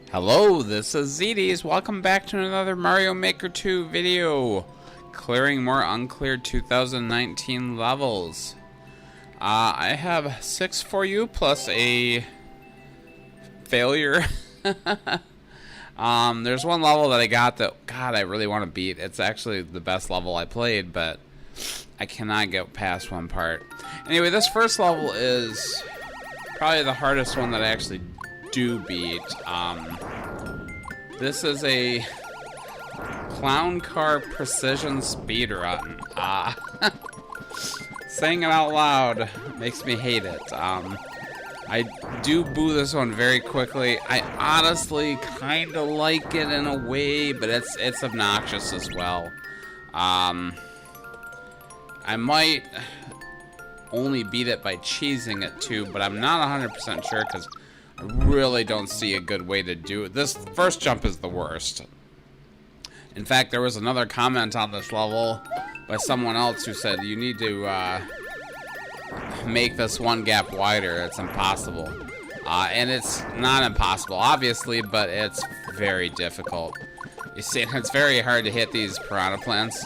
Hello, this is ZDs. Welcome back to another Mario Maker 2 video. Clearing more Uncleared 2019 levels. I have 6 for you, plus a failure. There's one level that I got that, God, I really want to beat. It's actually the best level I played, but I cannot get past one part. Anyway, this first level is probably the hardest one that I actually do beat. This is a clown car precision speedrun. Saying it out loud makes me hate it. I do boo this one very quickly. I honestly kind of like it in a way, but it's obnoxious as well. I might only beat it by cheesing it too, but I'm not 100% sure because I really don't see a good way to do it. This first jump is the worst. In fact, there was another comment on this level by someone else who said you need to make this one gap wider. It's impossible. And it's not impossible, obviously, but it's very difficult. You see, it's very hard to hit these piranha plants.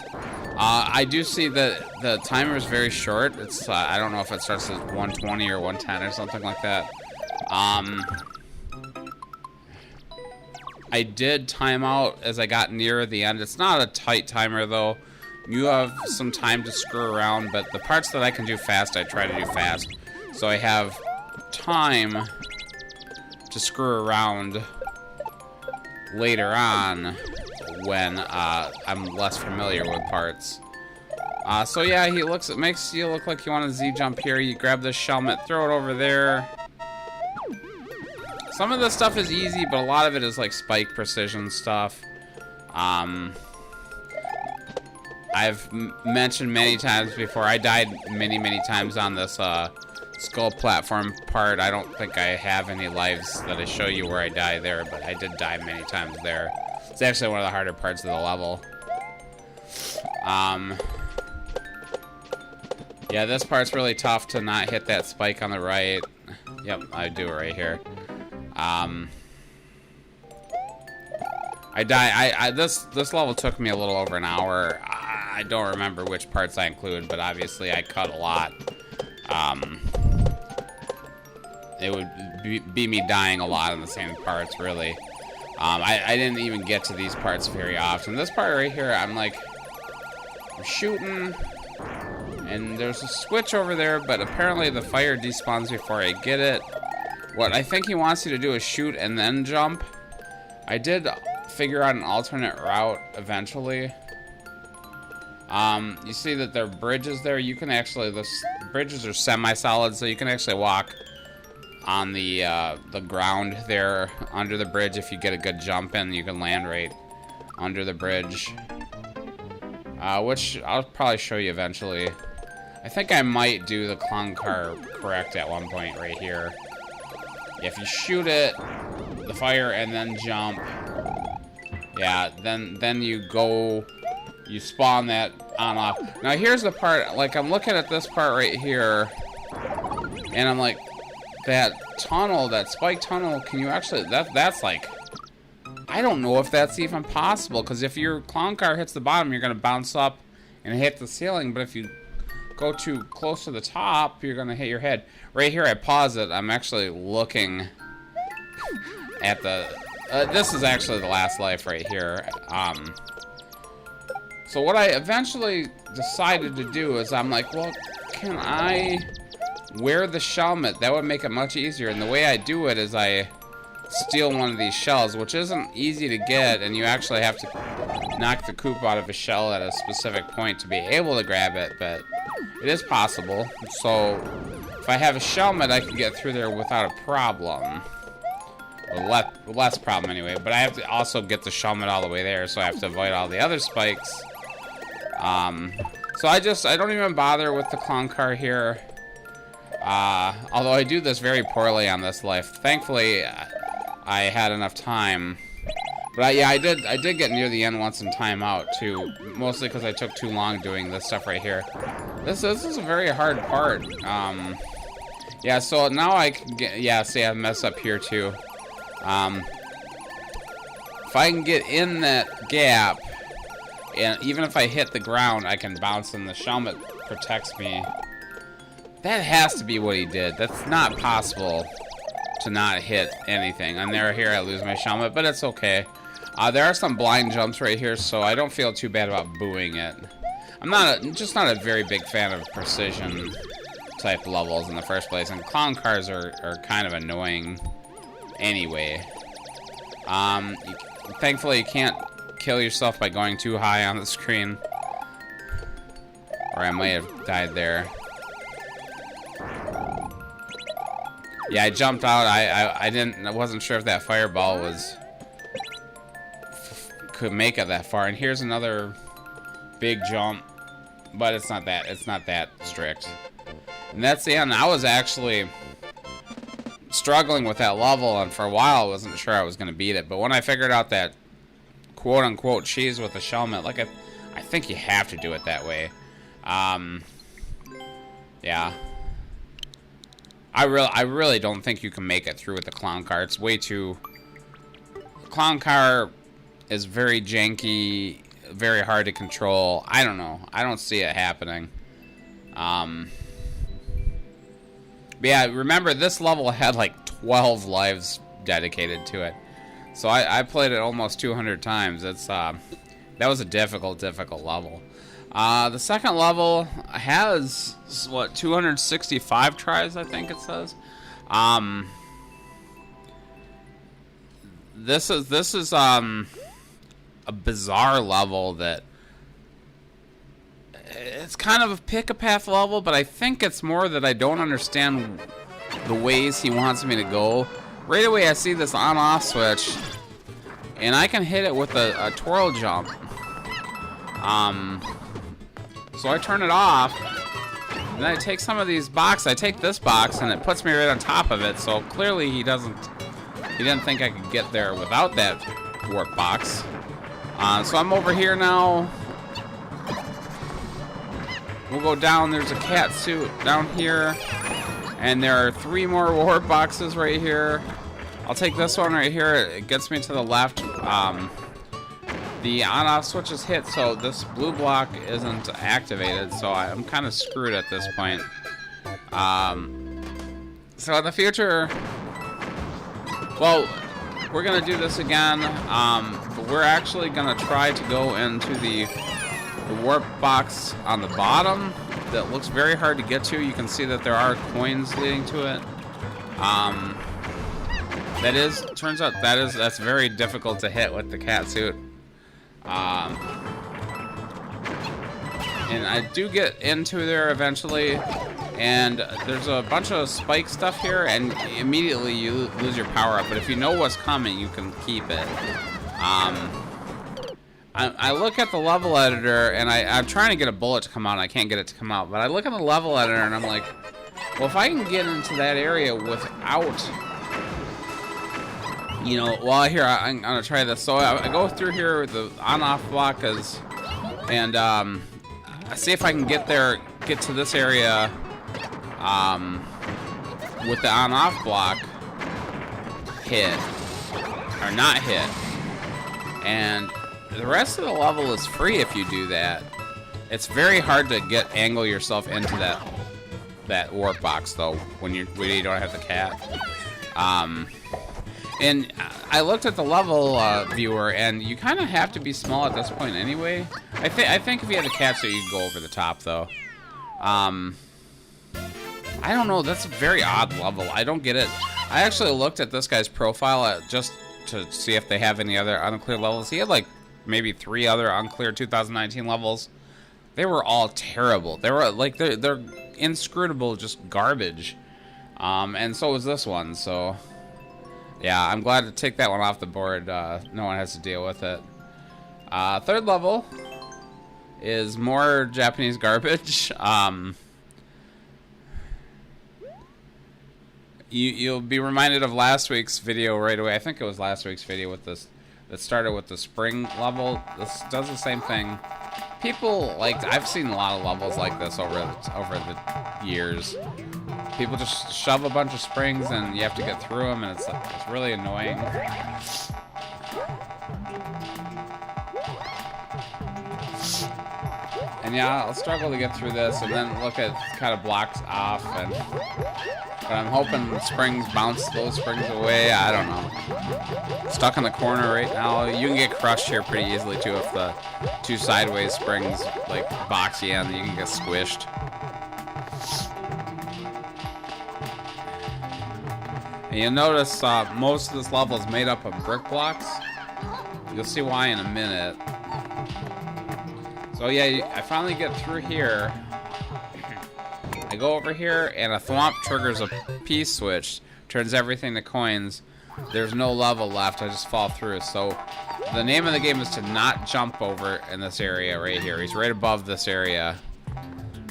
I do see that the timer is very short. It's I don't know if it starts at 120 or 110 or something like that. I did time out as I got near the end. It's not a tight timer though. You have some time to screw around, but the parts that I can do fast, I try to do fast. So I have time to screw around later on when I'm less familiar with parts. So yeah, it makes you look like you want a Z jump here. You grab this shelmet, throw it over there. Some of this stuff is easy, but a lot of it is like spike precision stuff. I've mentioned many times before, I died many times on this skull platform part. I don't think I have any lives that I show you where I die there, but I did die many times there. It's actually one of the harder parts of the level. Yeah, this part's really tough to not hit that spike on the right. Yep, I do it right here. I die. This level took me a little over an hour. I don't remember which parts I include, but obviously I cut a lot. It would be me dying a lot in the same parts, really. I didn't even get to these parts very often. This part right here, I'm shooting, and there's a switch over there, but apparently the fire despawns before I get it. What I think he wants you to do is shoot and then jump. I did figure out an alternate route eventually. You see that there are bridges there. You can actually, the bridges are semi-solid, so you can actually walk on the ground there under the bridge. If you get a good jump in, you can land right under the bridge, which I'll probably show you eventually. I think I might do the clown car correct at one point right here. If you shoot it, the fire, and then jump, yeah, then you spawn that on off. Now here's the part, like I'm looking at this part right here, and I'm like, that tunnel, that spike tunnel, can you actually, that's like, I don't know if that's even possible, because if your clown car hits the bottom, you're going to bounce up and hit the ceiling, but if you go too close to the top, you're gonna hit your head. Right here, I pause it. I'm actually looking at the. This is actually the last life right here. So what I eventually decided to do is I'm like, well, can I wear the shelmet? That would make it much easier. And the way I do it is I steal one of these shells, which isn't easy to get, and you actually have to knock the coop out of a shell at a specific point to be able to grab it, but it is possible. So if I have a shelmet, I can get through there without a problem. Well, less problem anyway, but I have to also get the shelmet all the way there, so I have to avoid all the other spikes. So I don't even bother with the clown car here. Although I do this very poorly on this life. Thankfully, I had enough time. But yeah, I did get near the end once in time out too, mostly because I took too long doing this stuff right here. This is a very hard part. Yeah, so now I can get, yeah, see I mess up here too. If I can get in that gap, and even if I hit the ground, I can bounce and the helmet protects me. That has to be what he did. That's not possible to not hit anything. And there, here I lose my helmet, but it's okay. There are some blind jumps right here, so I don't feel too bad about booing it. I'm just not a very big fan of precision type levels in the first place, and clown cars are kind of annoying anyway. Thankfully you can't kill yourself by going too high on the screen, or I might have died there. Yeah, I jumped out. I wasn't sure if that fireball could make it that far. And here's another big jump, but it's not that strict. And that's the end. I was actually struggling with that level, and for a while I wasn't sure I was going to beat it. But when I figured out that quote-unquote cheese with the helmet, like I think you have to do it that way. Yeah. I really don't think you can make it through with the clown car. It's way too... The clown car is very janky, very hard to control. I don't know. I don't see it happening. But yeah, remember this level had like 12 lives dedicated to it. So I played it almost 200 times. It's that was a difficult level. The second level has what, 265 tries, I think it says. This is a bizarre level that it's kind of a pick-a-path level, but I think it's more that I don't understand the ways he wants me to go. Right away I see this on-off switch, and I can hit it with a twirl jump. So I turn it off, and then I take some of these boxes. I take this box, and it puts me right on top of it, so clearly he didn't think I could get there without that warp box. So I'm over here now. We'll go down. There's a cat suit down here, and there are 3 more warp boxes right here. I'll take this one right here. It gets me to the left. The on-off switch is hit, so this blue block isn't activated, so I'm kind of screwed at this point. So in the future, well, we're going to do this again, but we're actually going to try to go into the warp box on the bottom that looks very hard to get to. You can see that there are coins leading to it. Turns out that's very difficult to hit with the cat suit. And I do get into there eventually, and there's a bunch of spike stuff here, and immediately you lose your power up, but if you know what's coming, you can keep it. I look at the level editor, and I'm trying to get a bullet to come out, and I can't get it to come out, but I look at the level editor, and I'm like, well, if I can get into that area without... You know, well, here, I'm gonna try this. So I go through here with the on-off block and I see if I can get to this area, with the on-off block hit, or not hit. And the rest of the level is free if you do that. It's very hard to angle yourself into that warp box, though, when you don't have the cat. And I looked at the level viewer, and you kind of have to be small at this point anyway. I think if you had the cat suit, you'd go over the top, though. I don't know. That's a very odd level. I don't get it. I actually looked at this guy's profile just to see if they have any other uncleared levels. He had like maybe 3 other uncleared 2019 levels. They were all terrible. They were like they're inscrutable, just garbage. And so was this one. So. Yeah, I'm glad to take that one off the board. No one has to deal with it. Third level is more Japanese garbage. You'll be reminded of last week's video right away. I think it was last week's video with this that started with the spring level. This does the same thing. People, like, I've seen a lot of levels like this over the years. People just shove a bunch of springs and you have to get through them, and it's really annoying. And yeah, I'll struggle to get through this, and then look at kind of blocks off, and but I'm hoping the springs bounce those springs away. I don't know. Stuck in the corner right now. You can get crushed here pretty easily too if the two sideways springs like box you in. You can get squished. And you'll notice most of this level is made up of brick blocks. You'll see why in a minute. So yeah, I finally get through here. I go over here, and a thwomp triggers a peace switch, turns everything to coins. There's no level left, I just fall through. So the name of the game is to not jump over in this area right here. He's right above this area.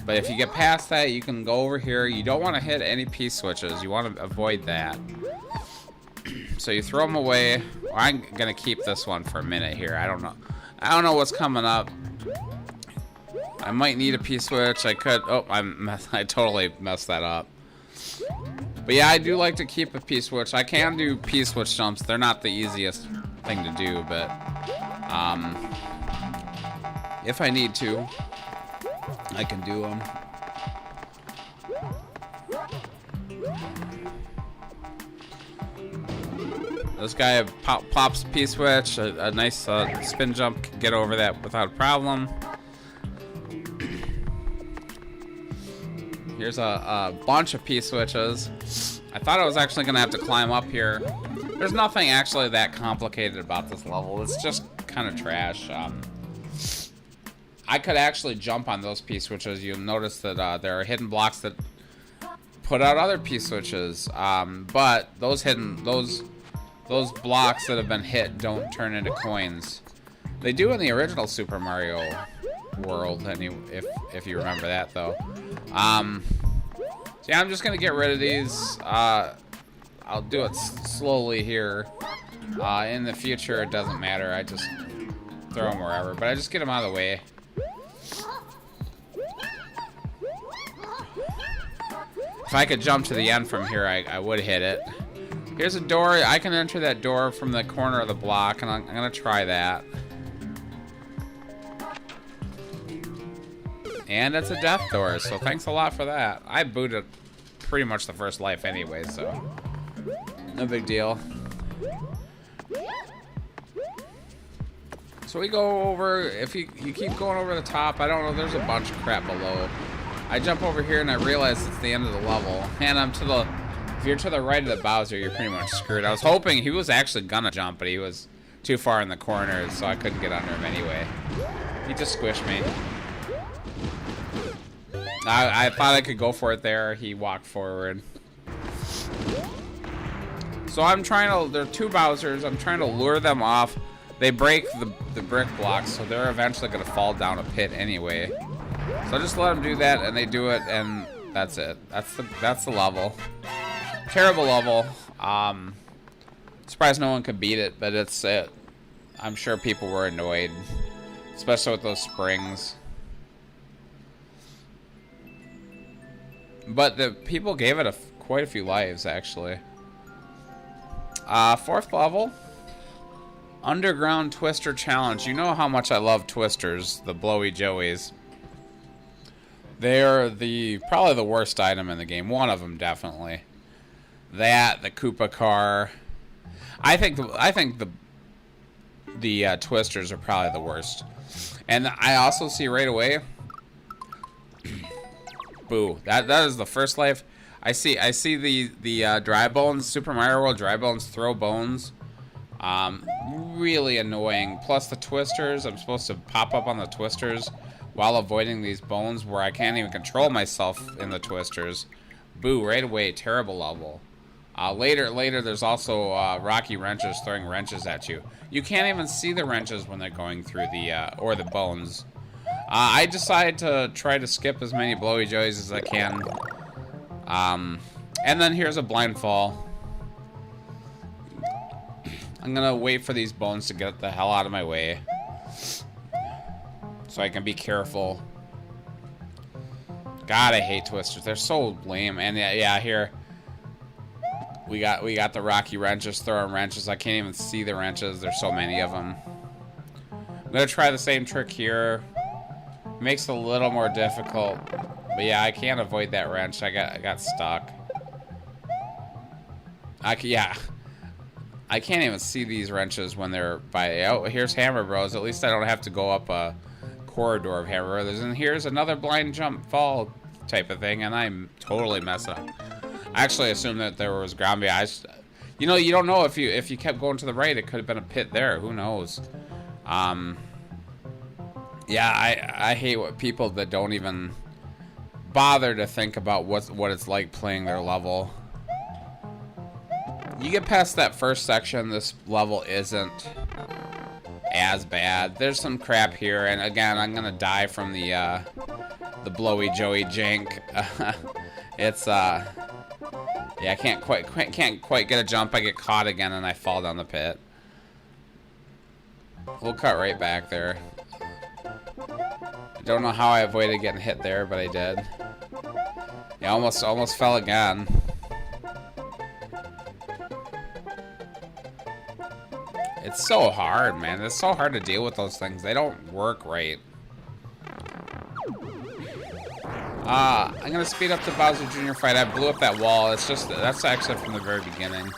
But if you get past that, you can go over here. You don't want to hit any peace switches. You want to avoid that. So you throw them away. I'm going to keep this one for a minute here. I don't know what's coming up. I might need a P-switch. I could... Oh, I totally messed that up. But yeah, I do like to keep a P-switch. I can do P-switch jumps. They're not the easiest thing to do, but... if I need to, I can do them. This guy pops P-switch. A nice spin jump can get over that without a problem. Here's a bunch of P-switches. I thought I was actually going to have to climb up here. There's nothing actually that complicated about this level. It's just kind of trash. I could actually jump on those P-switches. You'll notice that there are hidden blocks that put out other P-switches. But those blocks that have been hit don't turn into coins. They do in the original Super Mario World, if you remember that, though. So yeah, I'm just gonna get rid of these. I'll do it slowly here. In the future, it doesn't matter. I just throw them wherever, but I just get them out of the way. If I could jump to the end from here, I would hit it. Here's a door. I can enter that door from the corner of the block, and I'm gonna try that. And it's a death door, so thanks a lot for that. I booted pretty much the first life anyway, so no big deal. So we go over, if you keep going over the top, I don't know, there's a bunch of crap below. I jump over here and I realize it's the end of the level. And I'm to the, if you're to the right of the Bowser, you're pretty much screwed. I was hoping he was actually gonna jump, but he was too far in the corners, so I couldn't get under him anyway. He just squished me. I thought I could go for it there. He walked forward. So I'm trying to... There are two Bowsers. I'm trying to lure them off. They break the brick blocks, so they're eventually going to fall down a pit anyway. So I just let them do that, and they do it, and that's it. That's the level. Terrible level. Surprised no one could beat it, but it's it. I'm sure people were annoyed, especially with those springs. But the people gave it quite a few lives, actually. Fourth level. Underground Twister Challenge. You know how much I love twisters, the blowy joeys. They're probably the worst item in the game. One of them, definitely. That, the Koopa car. I think the twisters are probably the worst. And I also see right away... Boo. That is the first life. I see the dry bones, Super Mario World dry bones throw bones. Really annoying. Plus the twisters, I'm supposed to pop up on the twisters while avoiding these bones where I can't even control myself in the twisters. Boo, right away, terrible level. Later there's also rocky wrenches throwing wrenches at you. You can't even see the wrenches when they're going through or the bones. I decide to try to skip as many blowy joeys as I can. And then here's a blind fall. I'm gonna wait for these bones to get the hell out of my way, so I can be careful. God, I hate twisters. They're so lame. And yeah, here we got the rocky wrenches throwing wrenches. I can't even see the wrenches. There's so many of them. I'm gonna try the same trick here. Makes it a little more difficult. But yeah, I can't avoid that wrench. I got stuck. Yeah. I can't even see these wrenches when they're by... Oh, here's Hammer Bros. At least I don't have to go up a corridor of Hammer Bros. And here's another blind jump fall type of thing, and I'm totally messing up. I actually assumed that there was ground behind. You know, you don't know if you kept going to the right, it could have been a pit there. Who knows? Yeah, I hate what people that don't even bother to think about what it's like playing their level. You get past that first section, this level isn't as bad. There's some crap here, and again, I'm gonna die from the blowy Joey jank. It's yeah, I can't quite get a jump. I get caught again, and I fall down the pit. We'll cut right back there. I don't know how I avoided getting hit there, but I did. Yeah, almost fell again. It's so hard, man. It's so hard to deal with those things. They don't work right. I'm gonna speed up the Bowser Jr. fight. I blew up that wall. It's just, that's actually from the very beginning.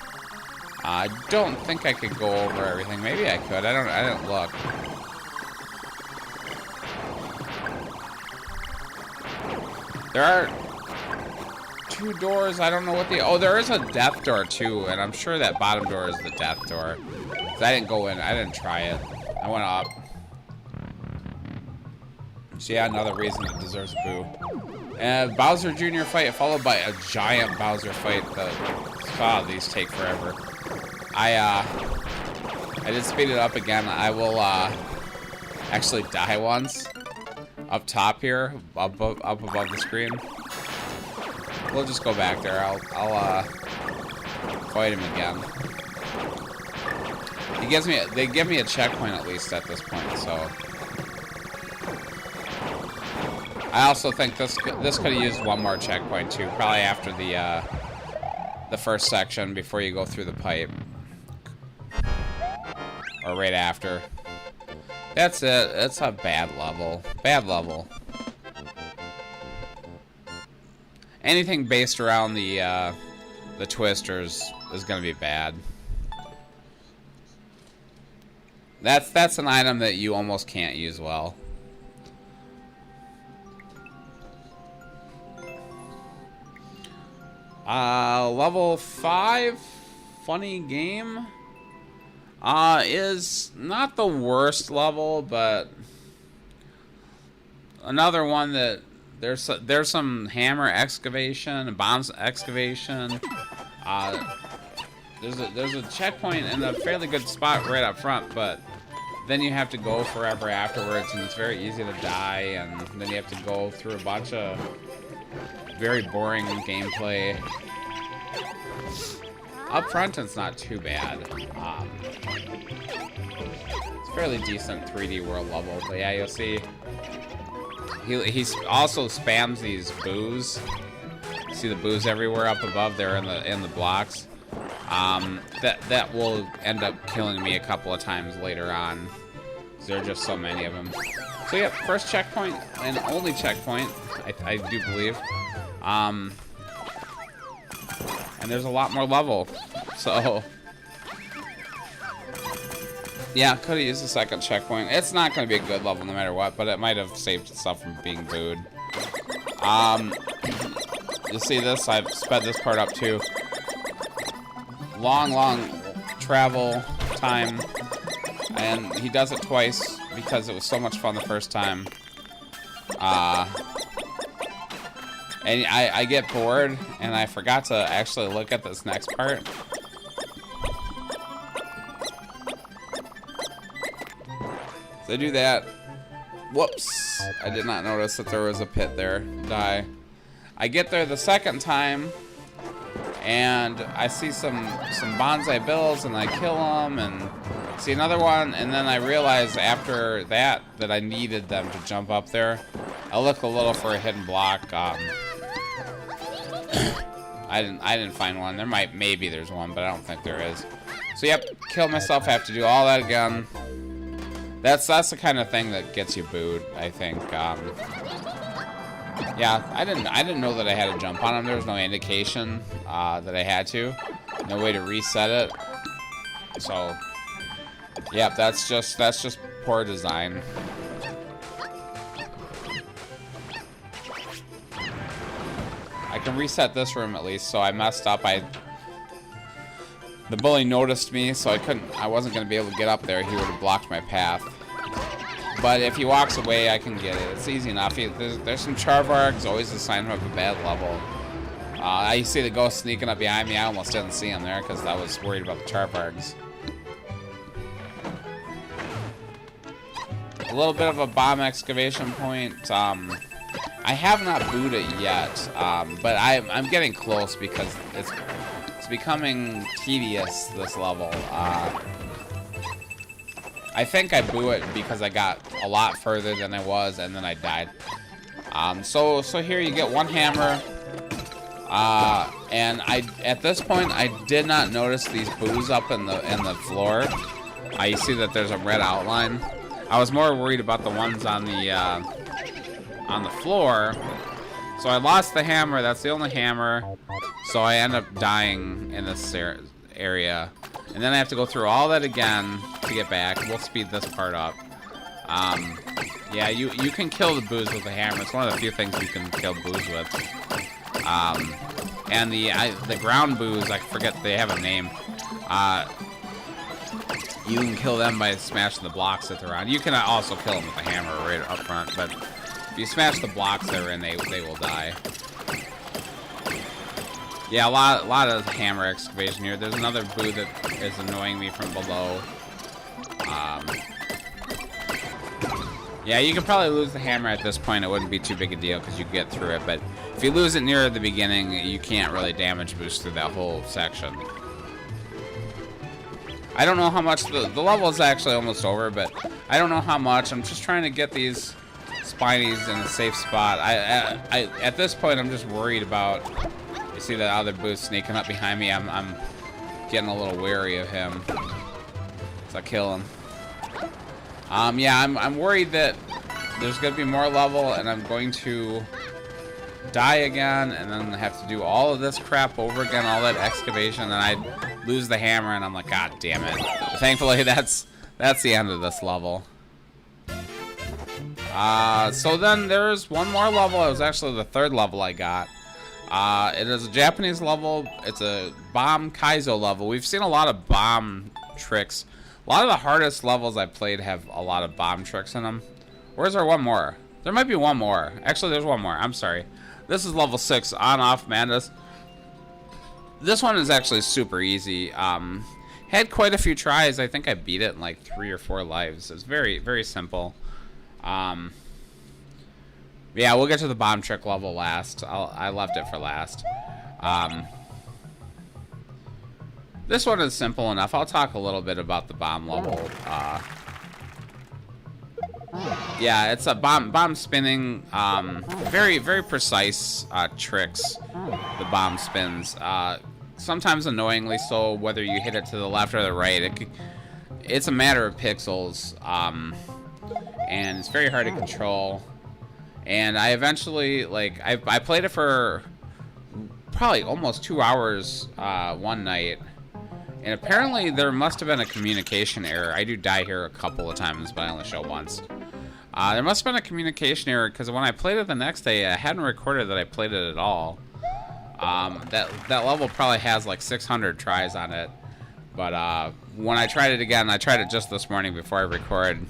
I don't think I could go over everything. Maybe I could. I didn't look. There are 2 doors. I don't know what oh, there is a death door too, and I'm sure that bottom door is the death door. I didn't go in. I didn't try it. I went up. So yeah, another reason it deserves a boo. And Bowser Jr. fight followed by a giant Bowser fight. These take forever. I did speed it up again. I will actually die once up top here, up above the screen. We'll just go back there. I'll fight him again. They give me a checkpoint at least at this point, so. I also think this could have used one more checkpoint too, probably after the first section before you go through the pipe. Or right after. That's it. It's a bad level. Bad level. Anything based around the twisters is gonna be bad. That's an item that you almost can't use well. Level 5, funny game, is not the worst level, but another one that there's some hammer excavation, bombs excavation. There's a checkpoint in a fairly good spot right up front, but then you have to go forever afterwards, and it's very easy to die, and then you have to go through a bunch of very boring gameplay. Up front, it's not too bad. It's a fairly decent 3D world level, but yeah, you'll see. He also spams these boos. See the boos everywhere up above there in the blocks. That will end up killing me a couple of times later on. There are just so many of them. So yeah, first checkpoint and only checkpoint, I do believe. And there's a lot more level, so yeah, could have used a second checkpoint. It's not going to be a good level no matter what, but it might have saved itself from being booed. You'll see this. I've sped this part up too. Long travel time, and he does it twice because it was so much fun the first time. And I get bored, and I forgot to actually look at this next part. So I do that. Whoops. I did not notice that there was a pit there. Die. I get there the second time, and I see some bonsai bills, and I kill them, and see another one, and then I realize after that I needed them to jump up there. I look a little for a hidden block. I didn't find one. Maybe there's one, but I don't think there is. So yep, kill myself. Have to do all that again. That's the kind of thing that gets you booed, I think. Yeah, I didn't know that I had to jump on him. There was no indication that I had to. No way to reset it. So, yeah, that's just poor design. I can reset this room at least, so I messed up. The bully noticed me, so I wasn't gonna be able to get up there. He would have blocked my path. But if he walks away, I can get it. It's easy enough. There's some Charvargs, always a sign of a bad level. I see the ghost sneaking up behind me. I almost didn't see him there because I was worried about the Charvargs. A little bit of a bomb excavation point. I have not booed it yet, but I'm getting close because it's becoming tedious, this level. I think I boo it because I got a lot further than I was, and then I died. So here you get one hammer, and at this point I did not notice these boos up in the floor. You see that there's a red outline. I was more worried about the ones on the floor. So I lost the hammer. That's the only hammer. So I end up dying in this area. And then I have to go through all that again to get back. We'll speed this part up. Yeah, you can kill the boos with a hammer. It's one of the few things you can kill boos with. And the ground boos, I forget they have a name. You can kill them by smashing the blocks that they're on. You can also kill them with a hammer right up front, but if you smash the blocks they're in, they will die. Yeah, a lot of hammer excavation here. There's another boo that is annoying me from below. Yeah, you can probably lose the hammer at this point. It wouldn't be too big a deal because you can get through it. But if you lose it near the beginning, you can't really damage boost through that whole section. I don't know how much the level is actually almost over, but I don't know how much. I'm just trying to get these Spinies in a safe spot. At this point, I'm just worried about. You see that other boo sneaking up behind me. I'm getting a little wary of him. So I kill him. Yeah, I'm worried that there's gonna be more level, and I'm going to die again, and then have to do all of this crap over again, all that excavation, and I lose the hammer, and I'm like, God damn it. But thankfully, that's the end of this level. So then there's one more level. It was actually the third level I got. It is a Japanese level. It's a bomb kaizo level. We've seen a lot of bomb tricks. A lot of the hardest levels I played have a lot of bomb tricks in them. Or is there one more? There might be one more. Actually, there's one more. I'm sorry. This is level 6, on-off madness. This one is actually super easy. Had quite a few tries. I think I beat it in like 3 or 4 lives. It's very, very simple. Yeah, we'll get to the bomb trick level last. I left it for last. This one is simple enough. I'll talk a little bit about the bomb level. Yeah, it's a bomb spinning. Very, very precise tricks. The bomb spins. Sometimes annoyingly so, whether you hit it to the left or the right. It's a matter of pixels. And it's very hard to control. And I eventually, like, I played it for probably almost 2 hours one night. And apparently there must have been a communication error. I do die here a couple of times, but I only show once. There must have been a communication error, because when I played it the next day, I hadn't recorded that I played it at all. That level probably has like 600 tries on it. But when I tried it again, I tried it just this morning before I recorded.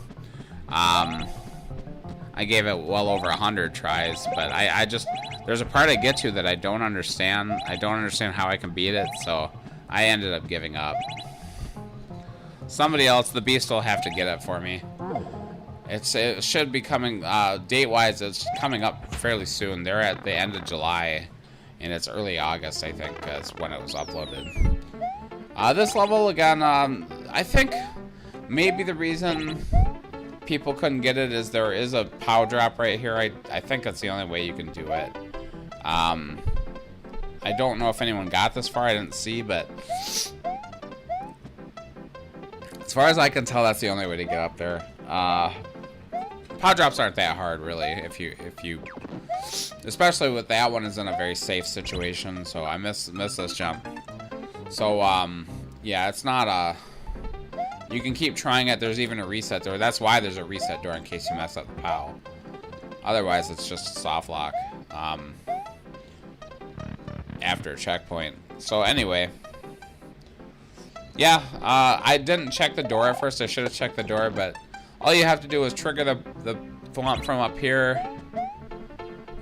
I gave it well over 100 tries, but I just, there's a part I get to that I don't understand. I don't understand how I can beat it, so I ended up giving up. Somebody else, the beast will have to get it for me. It should be coming, date-wise, it's coming up fairly soon. They're at the end of July, and it's early August, I think, is when it was uploaded. This level, again, I think maybe the reason people couldn't get it is there is a POW drop right here. I think that's the only way you can do it. I don't know if anyone got this far. I didn't see, but as far as I can tell, that's the only way to get up there. Pod drops aren't that hard, really, if you, especially with that one is in a very safe situation. So I miss this jump. So yeah, it's not a. You can keep trying it. There's even a reset door. That's why there's a reset door in case you mess up the POW. Otherwise, it's just a soft lock after a checkpoint. So anyway, yeah, I didn't check the door at first. I should have checked the door, but all you have to do is trigger the flump from up here,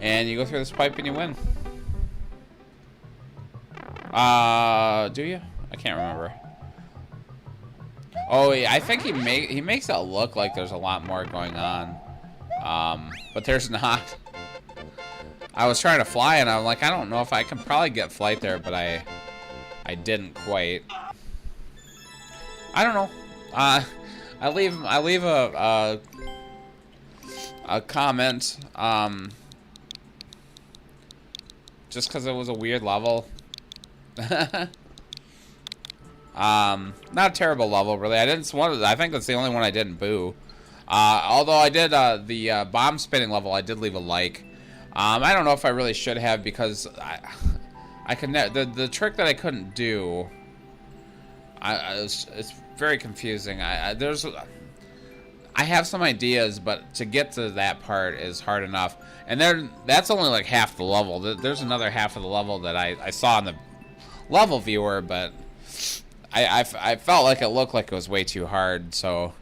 and you go through this pipe and you win. Do you? I can't remember. Oh, yeah, I think he makes it look like there's a lot more going on, but there's not. I was trying to fly, and I'm like, I don't know if I can probably get flight there, but I didn't quite. I don't know. I leave a comment, just because it was a weird level. Not a terrible level, really. I think that's the only one I didn't boo. Although I did the bomb spinning level, I did leave a like. I don't know if I really should have, because I could the trick that I couldn't do. It's very confusing. I have some ideas, but to get to that part is hard enough. And that's only like half the level. There's another half of the level that I saw in the level viewer, but I felt like it looked like it was way too hard. So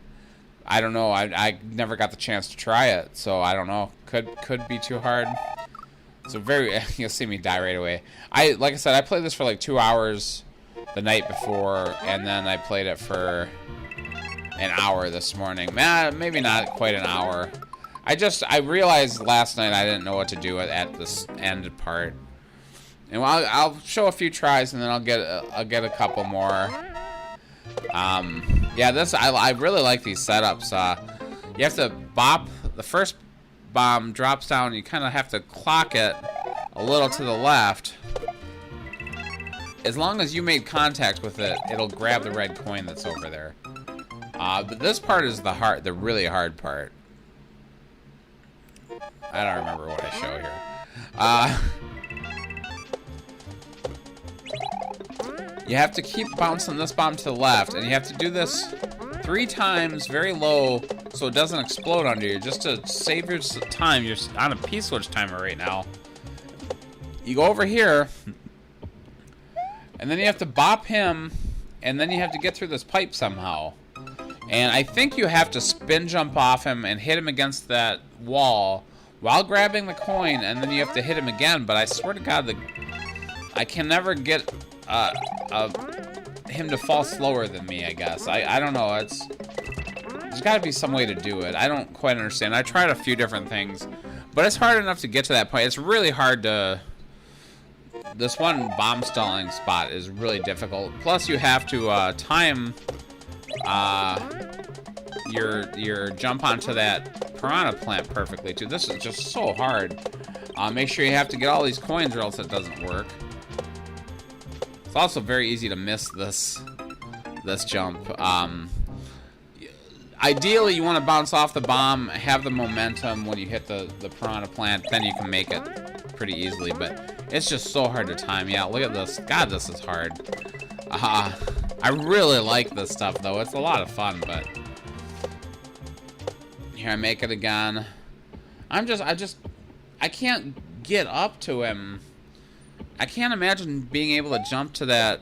I don't know. I never got the chance to try it, so I don't know. Could be too hard. So you'll see me die right away. Like I said, I played this for like 2 hours the night before, and then I played it for an hour this morning. Maybe not quite an hour. I realized last night I didn't know what to do at this end part. And I'll show a few tries, and then I'll get a couple more. Yeah, I really like these setups. You have to bop. The first bomb drops down. You kind of have to clock it a little to the left. As long as you made contact with it, it'll grab the red coin that's over there. But this part is the really hard part. I don't remember what I show here. You have to keep bouncing this bomb to the left, and you have to do this 3 times very low so it doesn't explode under you, just to save your time. You're on a P-switch timer right now. You go over here, and then you have to bop him, and then you have to get through this pipe somehow. And I think you have to spin jump off him and hit him against that wall while grabbing the coin, and then you have to hit him again. But I swear to God, I can never get him to fall slower than me, I guess. I don't know. There's got to be some way to do it. I don't quite understand. I tried a few different things, but it's hard enough to get to that point. It's really hard to... This one bomb stalling spot is really difficult. Plus, you have to time your jump onto that piranha plant perfectly, too. This is just so hard. Make sure you have to get all these coins or else it doesn't work. It's also very easy to miss this jump. Ideally, you want to bounce off the bomb, have the momentum when you hit the piranha plant, then you can make it pretty easily, but it's just so hard to time. Yeah, look at this. God, this is hard. I really like this stuff, though. It's a lot of fun, but... Here, I make it again. I can't get up to him. I can't imagine being able to jump to that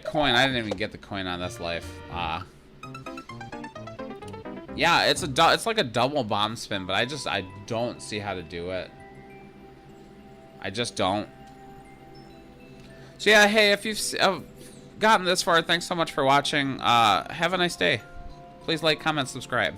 coin. I didn't even get the coin on this life. Yeah, it's like a double bomb spin, but I don't see how to do it. I just don't. So yeah, hey, if you've gotten this far, thanks so much for watching. Have a nice day. Please like, comment, subscribe.